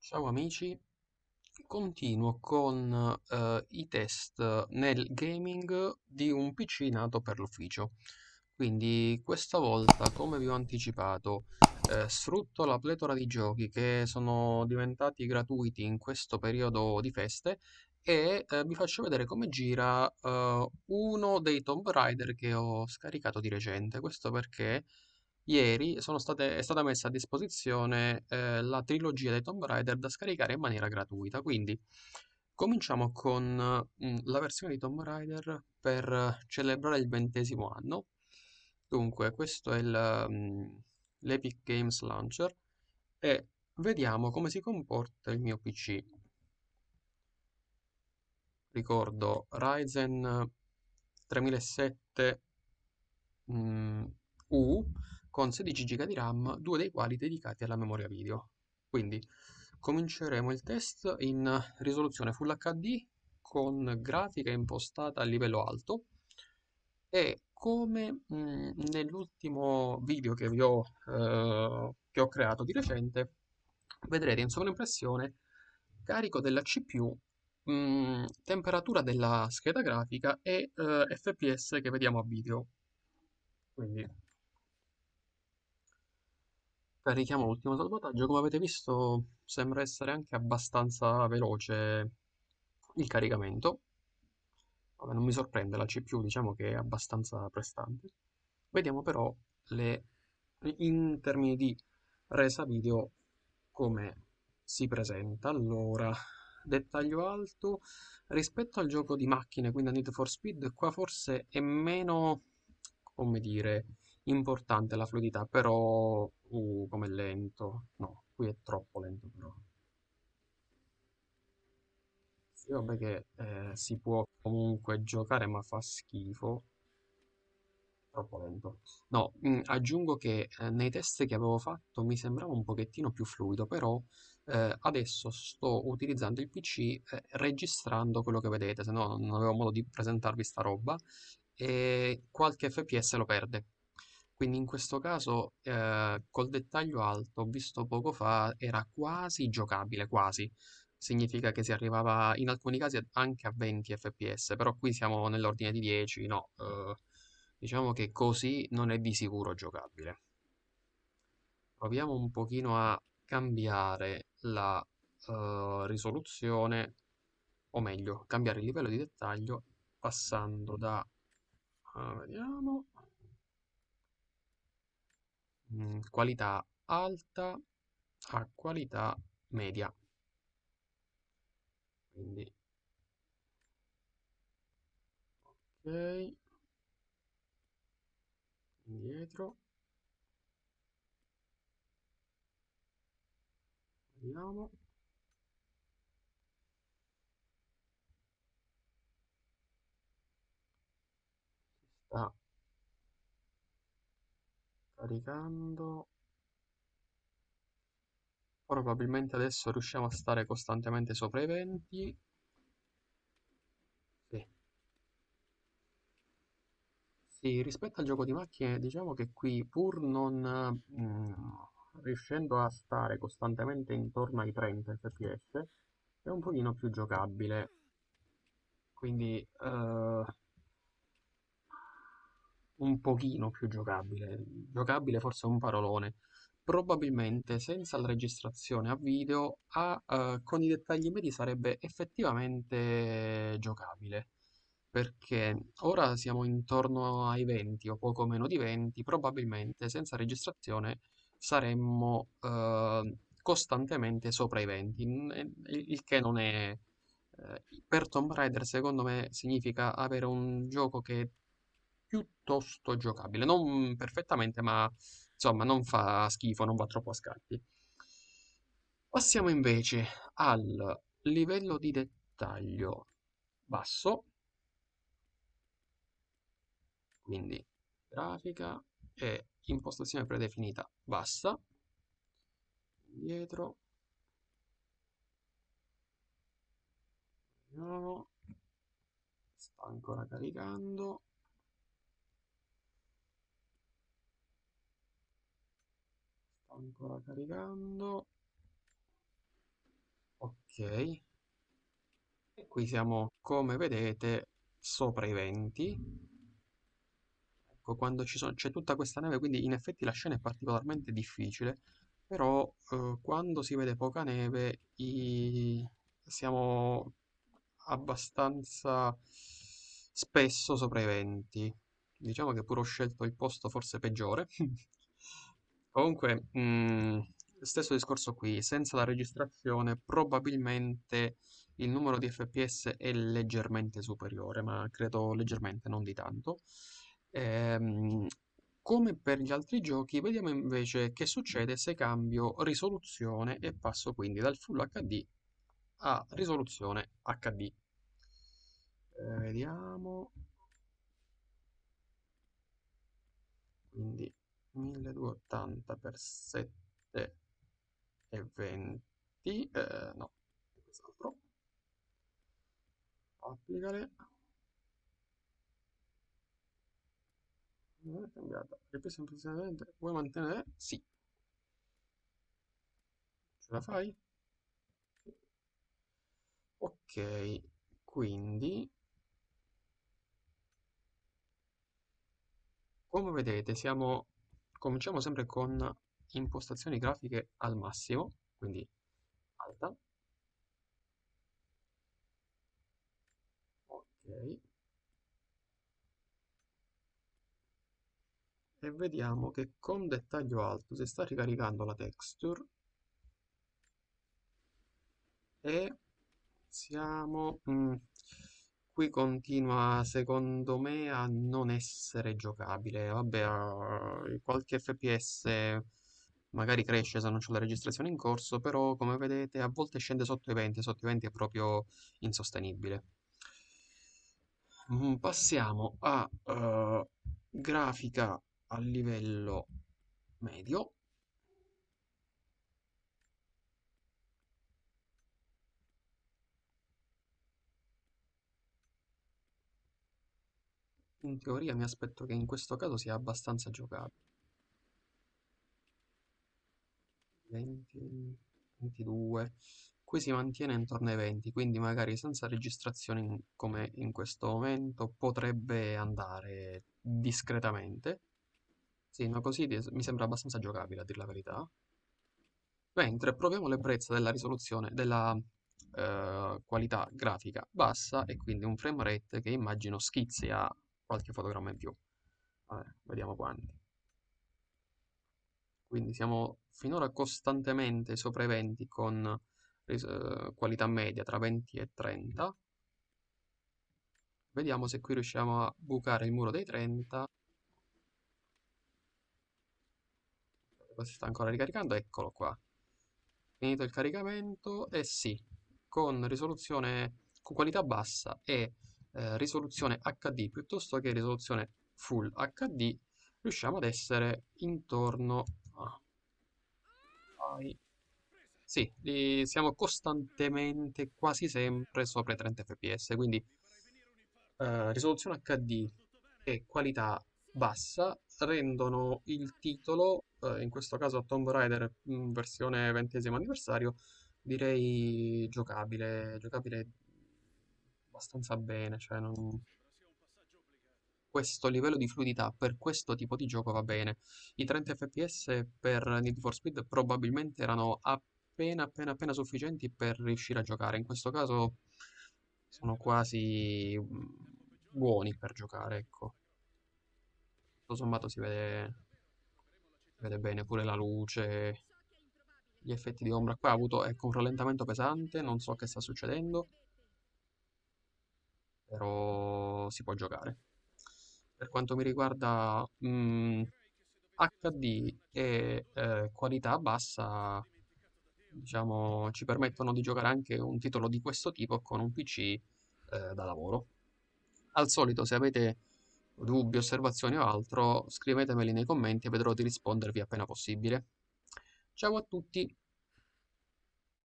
Ciao amici, continuo con i test nel gaming di un PC nato per l'ufficio. Quindi questa volta, come vi ho anticipato, sfrutto la pletora di giochi che sono diventati gratuiti in questo periodo di feste e vi faccio vedere come gira uno dei Tomb Raider che ho scaricato di recente. Questo perché ieri è stata messa a disposizione la trilogia dei Tomb Raider da scaricare in maniera gratuita. Quindi cominciamo con la versione di Tomb Raider per celebrare il 20° anno. Dunque, questo è l'Epic Games Launcher e vediamo come si comporta il mio PC. Ricordo Ryzen 3007 mm, U con 16 GB di RAM, due dei quali dedicati alla memoria video. Quindi cominceremo il test in risoluzione Full HD con grafica impostata a livello alto e come nell'ultimo video che ho creato di recente, vedrete in sovraimpressione carico della CPU, temperatura della scheda grafica e FPS che vediamo a video. Quindi carichiamo l'ultimo salvataggio. Come avete visto, sembra essere anche abbastanza veloce il caricamento. Vabbè, non mi sorprende, la CPU diciamo che è abbastanza prestante. Vediamo però le, in termini di resa video come si presenta. Allora, dettaglio alto rispetto al gioco di macchine, quindi a Need for Speed, qua forse è meno, come dire, importante la fluidità, però, come è lento. No, qui è troppo lento però. Sì, vabbè che si può comunque giocare, ma fa schifo. Troppo lento. No, aggiungo che nei test che avevo fatto mi sembrava un pochettino più fluido, però adesso sto utilizzando il PC registrando quello che vedete, se no non avevo modo di presentarvi sta roba e qualche FPS lo perde. Quindi in questo caso col dettaglio alto, ho visto poco fa, era quasi giocabile, quasi. Significa che si arrivava in alcuni casi anche a 20 fps, però qui siamo nell'ordine di 10, no. Diciamo che così non è di sicuro giocabile. Proviamo un pochino a cambiare la risoluzione, o meglio, cambiare il livello di dettaglio passando da, vediamo, qualità alta a qualità media. Quindi, ok, indietro, vediamo, sta caricando. Probabilmente adesso riusciamo a stare costantemente sopra i 20. Sì. Sì, rispetto al gioco di macchine, diciamo che qui pur non riuscendo a stare costantemente intorno ai 30 fps, è un pochino più giocabile. Quindi un pochino più giocabile. Giocabile forse è un parolone. Probabilmente senza la registrazione a video, con i dettagli medi sarebbe effettivamente giocabile. Perché ora siamo intorno ai 20 o poco meno di 20, probabilmente senza registrazione saremmo costantemente sopra i 20, il che non è... per Tomb Raider secondo me significa avere un gioco che è piuttosto giocabile, non perfettamente, ma insomma non fa schifo, non va troppo a scatti. Passiamo invece al livello di dettaglio basso, quindi grafica e impostazione predefinita bassa, indietro, vediamo, sta ancora caricando, sta ancora caricando, Ok, e qui siamo, come vedete, sopra i venti. Ecco, quando c'è tutta questa neve, quindi in effetti la scena è particolarmente difficile, però quando si vede poca neve siamo abbastanza spesso sopra i venti. Diciamo che pure ho scelto il posto forse peggiore. Comunque, stesso discorso qui, senza la registrazione probabilmente il numero di FPS è leggermente superiore, ma credo leggermente, non di tanto. Ehm, Come per gli altri giochi, vediamo invece che succede se cambio risoluzione e passo quindi dal Full HD a risoluzione HD. Vediamo, quindi 1280 per 7 e 20, no, quest'altro, applicare, non è cambiata, ripresa semplicemente, vuoi mantenere? Sì, ce la fai? Ok, quindi, come vedete, cominciamo sempre con impostazioni grafiche al massimo, quindi alta, ok, e vediamo che con dettaglio alto si sta ricaricando la texture e siamo... qui continua, secondo me, a non essere giocabile. Vabbè, qualche FPS magari cresce se non c'è la registrazione in corso, però come vedete a volte scende sotto i 20 è proprio insostenibile. Passiamo a grafica a livello medio. In teoria mi aspetto che in questo caso sia abbastanza giocabile. 20, 22. Qui si mantiene intorno ai 20, quindi magari senza registrazioni come in questo momento potrebbe andare discretamente. Sì, ma così mi sembra abbastanza giocabile a dir la verità. Mentre proviamo l'ebbrezza della risoluzione, della qualità grafica bassa e quindi un frame rate che immagino schizzi a qualche fotogramma in più. Vabbè, vediamo quanti. Quindi siamo finora costantemente sopra i 20 con qualità media tra 20 e 30. Vediamo se qui riusciamo a bucare il muro dei 30. Poi si sta ancora ricaricando, eccolo qua. Finito il caricamento e sì, con qualità bassa e risoluzione HD piuttosto che risoluzione Full HD riusciamo ad essere intorno ai... Sì, siamo costantemente, quasi sempre sopra i 30 fps, quindi risoluzione HD e qualità bassa rendono il titolo, in questo caso Tomb Raider versione 20° anniversario, direi giocabile abbastanza bene, cioè questo livello di fluidità per questo tipo di gioco va bene. I 30 fps per Need for Speed probabilmente erano appena sufficienti per riuscire a giocare. In questo caso sono quasi buoni per giocare, ecco. Tutto sommato si vede bene pure la luce, gli effetti di ombra. Qua ha avuto ecco, un rallentamento pesante, non so che sta succedendo, però si può giocare. Per quanto mi riguarda, HD e qualità bassa, diciamo, ci permettono di giocare anche un titolo di questo tipo con un PC da lavoro. Al solito, se avete dubbi, osservazioni o altro, scrivetemeli nei commenti e vedrò di rispondervi appena possibile. Ciao a tutti!